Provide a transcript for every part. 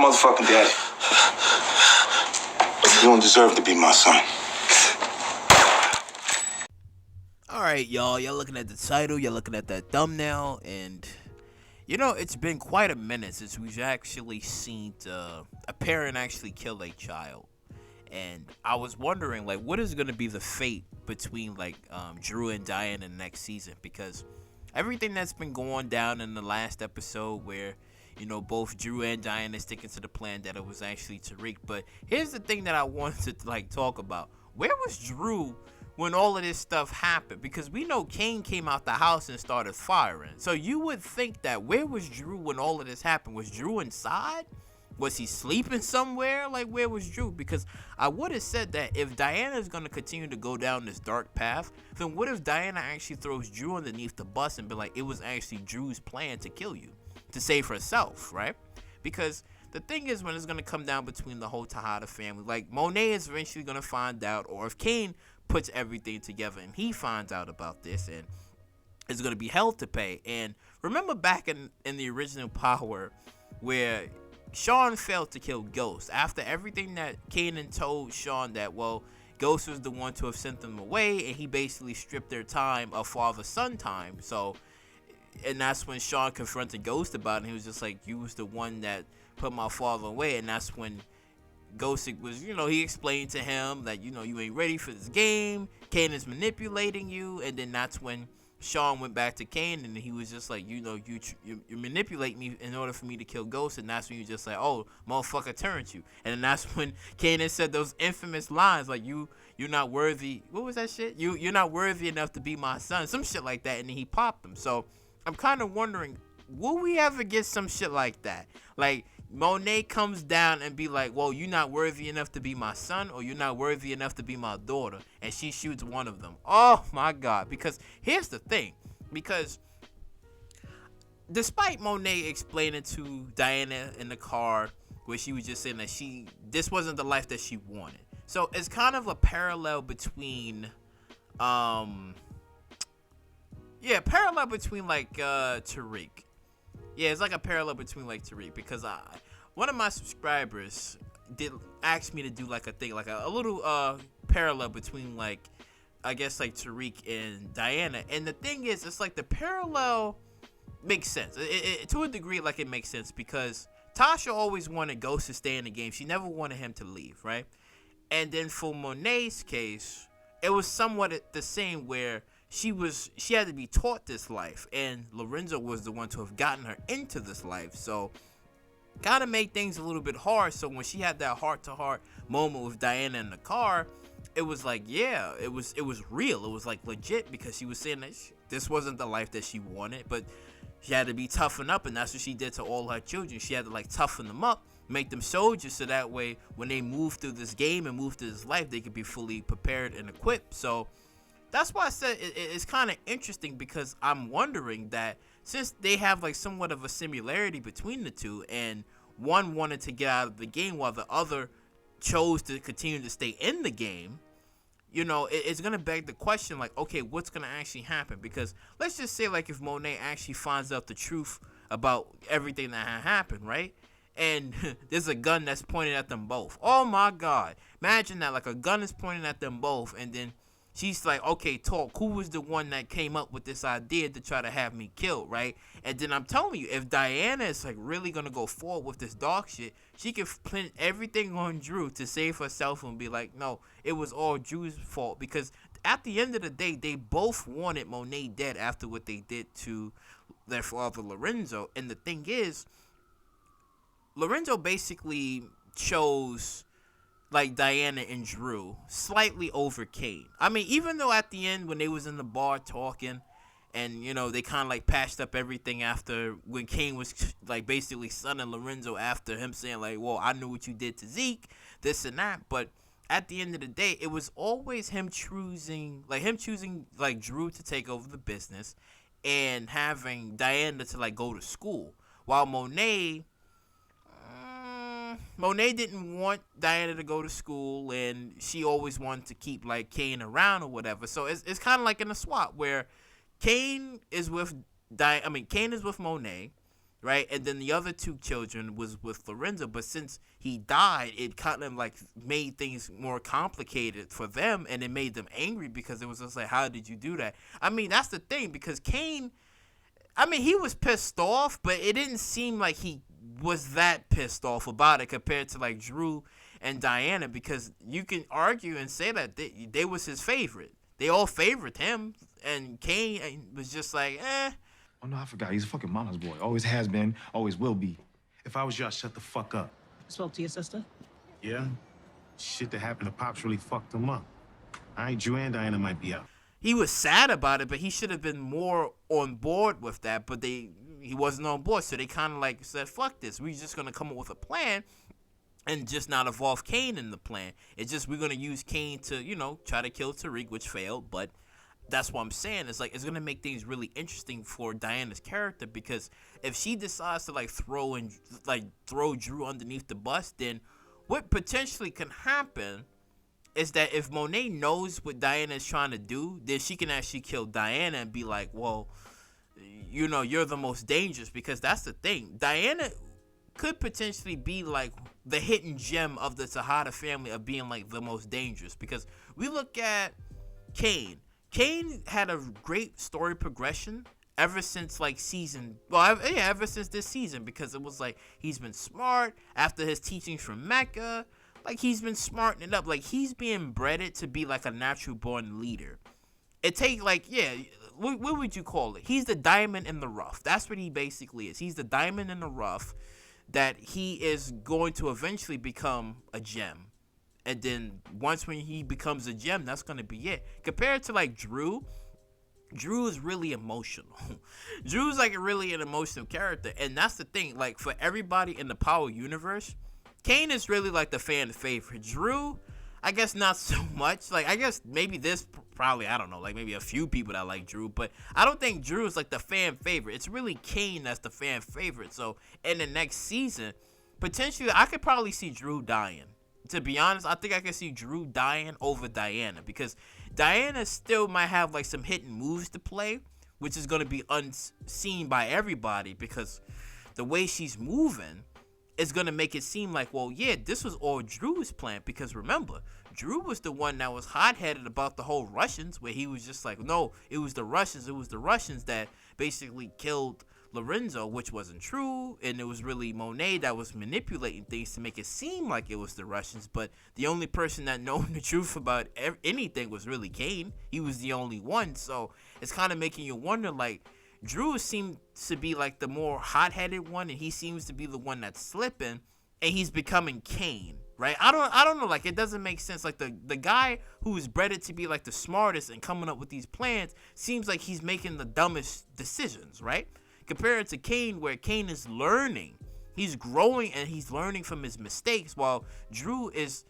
motherfucking daddy. You don't deserve to be my son. Alright, y'all. You're looking at the title, you're looking at that thumbnail, and it's been quite a minute since we've actually seen a parent actually kill a child. And I was wondering, like, what is going to be the fate between, like, Dru and Diana next season? Because everything that's been going down in the last episode where, both Dru and Diana sticking to the plan that it was actually Tariq. But here's the thing that I wanted to, like, talk about. Where was Dru when all of this stuff happened? Because we know Kane came out the house and started firing. So you would think that where was Dru when all of this happened? Was Dru inside? Was he sleeping somewhere? Like, where was Dru? Because I would have said that if Diana is going to continue to go down this dark path, then what if Diana actually throws Dru underneath the bus and be like, it was actually Dru's plan to kill you, to save herself, right? Because the thing is, when it's going to come down between the whole Tejada family, like, Monet is eventually going to find out, or if Kane puts everything together and he finds out about this, and it's going to be hell to pay. And remember back in the original Power, where Sean failed to kill Ghost after everything that Kanan told Sean that, well, Ghost was the one to have sent them away, and he basically stripped their time of father-son time. So, and that's when Sean confronted Ghost about it, and he was just like, you was the one that put my father away. And that's when Ghost was, he explained to him that, you ain't ready for this game, Kanan's manipulating you. And then that's when Sean went back to Kane, and he was just like, you manipulate me in order for me to kill Ghost. And that's when you just like, oh, motherfucker turned you. And then that's when Kanan said those infamous lines like, you're not worthy. What was that shit? You're not worthy enough to be my son. Some shit like that. And then he popped him. So I'm kind of wondering, will we ever get some shit like that? Like, Monet comes down and be like, well, you're not worthy enough to be my son, or you're not worthy enough to be my daughter, and she shoots one of them. Oh my God. Because here's the thing, because despite Monet explaining to Diana in the car where she was just saying that this wasn't the life that she wanted, so it's kind of a parallel between like Tariq. Yeah, it's like a parallel between like Tariq, because one of my subscribers did ask me to do like a thing, like a little parallel between, like, I guess, like Tariq and Diana. And the thing is, it's like the parallel makes sense. It to a degree, like, it makes sense, because Tasha always wanted Ghost to stay in the game. She never wanted him to leave, right? And then for Monet's case, it was somewhat the same, where she had to be taught this life, and Lorenzo was the one to have gotten her into this life. So kind of made things a little bit hard. So when she had that heart-to-heart moment with Diana in the car, it was like, yeah, it was real. It was like legit, because she was saying that this wasn't the life that she wanted, but she had to be toughened up, and that's what she did to all her children. She had to, like, toughen them up, make them soldiers, so that way when they move through this game and move through this life, they could be fully prepared and equipped. So that's why I said it's kind of interesting, because I'm wondering that since they have, like, somewhat of a similarity between the two, and one wanted to get out of the game while the other chose to continue to stay in the game, it's going to beg the question, like, okay, what's going to actually happen? Because let's just say, like, if Monet actually finds out the truth about everything that had happened, right? And there's a gun that's pointed at them both. Oh, my God. Imagine that, like, a gun is pointing at them both, and then she's like, okay, talk. Who was the one that came up with this idea to try to have me killed, right? And then I'm telling you, if Diana is, like, really going to go forward with this dog shit, she can pin everything on Dru to save herself and be like, no, it was all Dru's fault. Because at the end of the day, they both wanted Monet dead after what they did to their father, Lorenzo. And the thing is, Lorenzo basically chose, like, Diana and Dru slightly over Kane. I mean, even though at the end when they was in the bar talking, and they kind of, like, patched up everything after when Kane was, like, basically sunning Lorenzo after him saying, like, well, I knew what you did to Zeke, this and that. But at the end of the day, it was always him choosing like Dru to take over the business, and having Diana to, like, go to school, while Monet didn't want Diana to go to school, and she always wanted to keep, like, Kane around or whatever. So it's kind of like in a swap where Kane is with Monet, right? And then the other two children was with Lorenzo, but since he died, it kind of like made things more complicated for them, and it made them angry because it was just like, how did you do that? I mean, that's the thing, because Cain, I mean, he was pissed off, but it didn't seem like he was that pissed off about it compared to like Dru and Diana, because you can argue and say that they was his favorite. They all favored him, and Cain was just like, eh. Oh, no, I forgot. He's a fucking mama's boy. Always has been, always will be. If I was you, I'd shut the fuck up. Spoke to your sister? Yeah? Shit that happened to Pops really fucked him up. All right, Dru and Diana might be out. He was sad about it, but he should have been more on board with that, but he wasn't on board, so they kind of like said, fuck this. We're just going to come up with a plan and just not involve Cain in the plan. It's just we're going to use Cain to, you know, try to kill Tariq, which failed, but that's what I'm saying. It's like, it's going to make things really interesting for Diana's character, because if she decides to like throw Dru underneath the bus, then what potentially can happen is that if Monet knows what Diana is trying to do, then she can actually kill Diana and be like, well, you know, you're the most dangerous, because that's the thing. Diana could potentially be like the hidden gem of the Tejada family of being like the most dangerous, because we look at Cain. Cain had a great story progression ever since like ever since this season, because it was like he's been smart after his teachings from Mecca. Like, he's been smartening up. Like, he's being bred to be like a natural born leader. It take like, yeah, what would you call it? He's the diamond in the rough. That's what he basically is. He's the diamond in the rough that he is going to eventually become a gem. And then once when he becomes a gem, that's going to be it. Compared to like Dru is really emotional. Dru's like really an emotional character. And that's the thing. Like, for everybody in the Power universe, Cain is really like the fan favorite. Dru, I guess not so much. Like, I guess maybe this probably, I don't know, like maybe a few people that like Dru, but I don't think Dru is like the fan favorite. It's really Cain that's the fan favorite. So in the next season, potentially I could probably see Dru dying. To be honest, I think I could see Dru dying over Diana, because Diana still might have like some hidden moves to play, which is going to be unseen by everybody, because the way she's moving is going to make it seem like, well, yeah, this was all Dru's plan, because remember, Dru was the one that was hot-headed about the whole Russians, where he was just like, no, it was the Russians that basically killed Lorenzo, which wasn't true, and it was really Monet that was manipulating things to make it seem like it was the Russians, but the only person that known the truth about anything was really Cain. He was the only one, so it's kind of making you wonder, like, Dru seems to be like the more hot-headed one, and he seems to be the one that's slipping, and he's becoming Cain, right? I don't know, like, it doesn't make sense. Like, the guy who is bred to be like the smartest and coming up with these plans seems like he's making the dumbest decisions, right? Compared to Cain, where Cain is learning, he's growing, and he's learning from his mistakes, while Dru is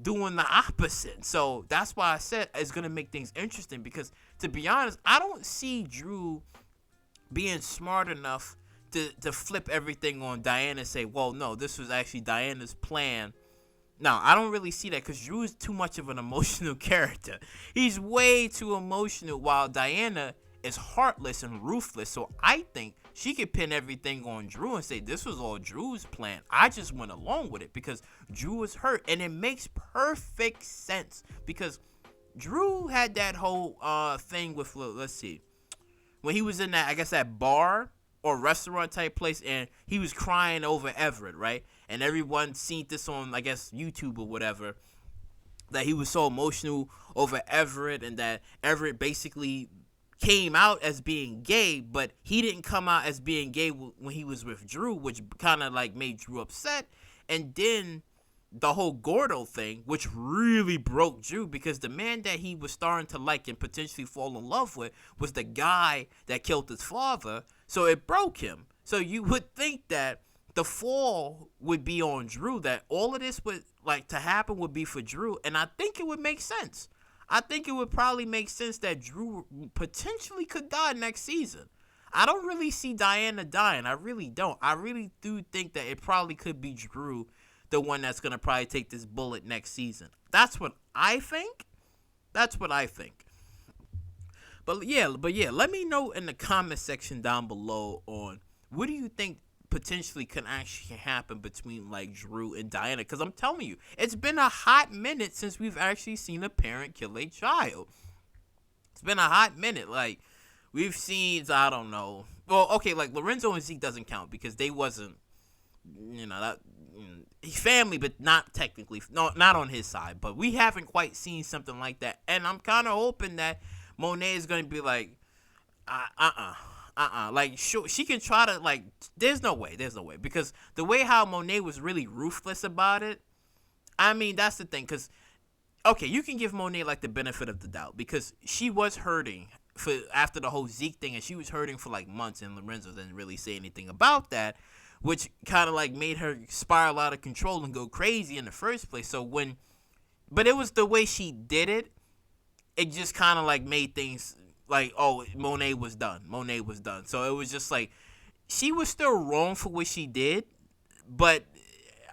doing the opposite. So that's why I said it's gonna make things interesting, because to be honest, I don't see Dru being smart enough to flip everything on Diana and say, well, no, this was actually Diana's plan. No, I don't really see that, because Dru is too much of an emotional character. He's way too emotional, while Diana is heartless and ruthless. So I think she could pin everything on Dru and say, this was all Dru's plan. I just went along with it because Dru was hurt. And it makes perfect sense, because Dru had that whole thing with, let's see, when he was in that, I guess, that bar or restaurant type place, and he was crying over Everett, right? And everyone seen this on, I guess, YouTube or whatever, that he was so emotional over Everett, and that Everett basically came out as being gay, but he didn't come out as being gay when he was with Dru, which kind of like made Dru upset. And then the whole Gordo thing, which really broke Dru, because the man that he was starting to like and potentially fall in love with was the guy that killed his father. So it broke him. So you would think that the fall would be on Dru, that all of this would like to happen would be for Dru, and I think it would make sense. I think it would probably make sense that Dru potentially could die next season. I don't really see Diana dying. I really don't. I really do think that it probably could be Dru, the one that's going to probably take this bullet next season. That's what I think. But yeah, let me know in the comment section down below on what do you think potentially can actually happen between like Dru and Diana. Because I'm telling you, it's been a hot minute since we've actually seen a parent kill a child. It's been a hot minute. Like, we've seen, I don't know. Well, okay, like Lorenzo and Zeke doesn't count because they wasn't, that family, but not technically, no, not on his side. But we haven't quite seen something like that, and I'm kind of hoping that Monet is gonna be like, like sure, she can try to like. There's no way, because the way how Monet was really ruthless about it. I mean, that's the thing, because okay, you can give Monet like the benefit of the doubt because she was hurting after the whole Zeke thing, and she was hurting for like months, and Lorenzo didn't really say anything about that, which kind of like made her spiral out of control and go crazy in the first place. But it was the way she did it. It just kind of like made things like, oh, Monet was done. So it was just like, she was still wrong for what she did, but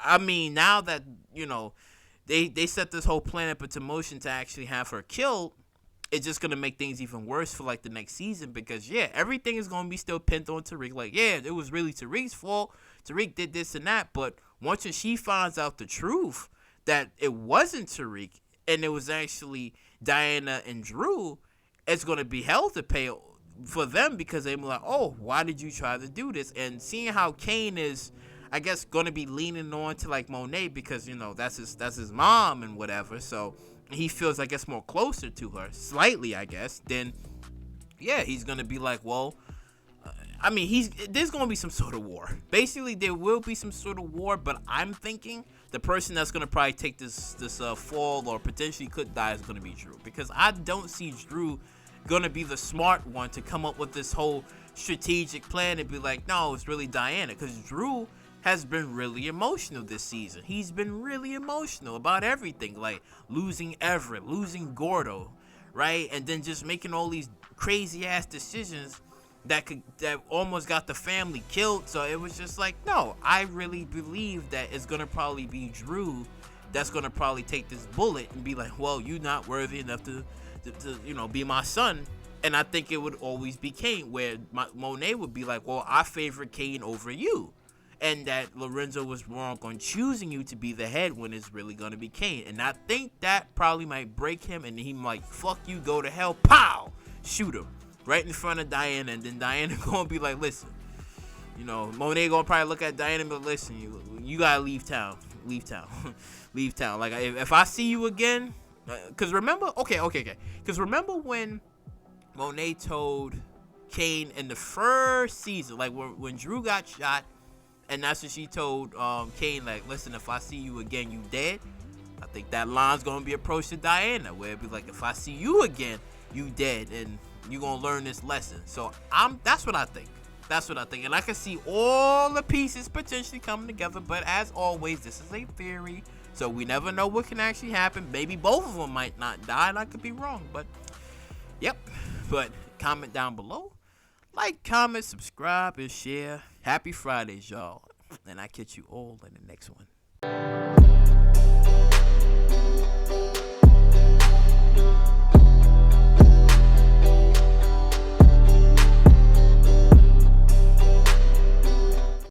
I mean, now that they set this whole plan up into motion to actually have her killed, it's just gonna make things even worse for like the next season, because everything is gonna be still pinned on Tariq. Like, it was really Tariq's fault. Tariq did this and that. But once she finds out the truth that it wasn't Tariq and it was actually Diana and Dru, it's gonna be hell to pay for them, because they're like, oh, why did you try to do this? And seeing how Kane is, I guess, gonna be leaning on to like Monet, because that's his mom and whatever. So he feels, I guess, more closer to her, slightly, I guess. Then, he's gonna be like, well, I mean, there's gonna be some sort of war. Basically, there will be some sort of war. But I'm thinking the person that's gonna probably take this fall or potentially could die is gonna be Dru, because I don't see Dru gonna be the smart one to come up with this whole strategic plan and be like, no, it's really Diana, because Dru has been really emotional this season. He's been really emotional about everything, like losing Everett, losing Gordo, right? And then just making all these crazy ass decisions that almost got the family killed. So it was just like, no, I really believe that it's gonna probably be Dru that's gonna probably take this bullet and be like, well, you're not worthy enough to be my son. And I think it would always be Kane, where Monet would be like, well, I favor Kane over you. And that Lorenzo was wrong on choosing you to be the head when it's really going to be Kane. And I think that probably might break him, and he might, fuck you, go to hell, pow, shoot him right in front of Diana. And then Diana going to be like, listen, Monet going to probably look at Diana and be like, listen, you got to leave town. Leave town. Like, if I see you again, because remember, because remember when Monet told Kane in the first season, like when Dru got shot, and that's what she told Kane, like, listen, if I see you again, you dead. I think that line's going to be approached to Diana, where it'd be like, if I see you again, you dead, and you're going to learn this lesson. So that's what I think. And I can see all the pieces potentially coming together, but as always, this is a theory, so we never know what can actually happen. Maybe both of them might not die, and I could be wrong, but but comment down below. Like, comment, subscribe, and share. Happy Fridays, y'all. And I catch you all in the next one.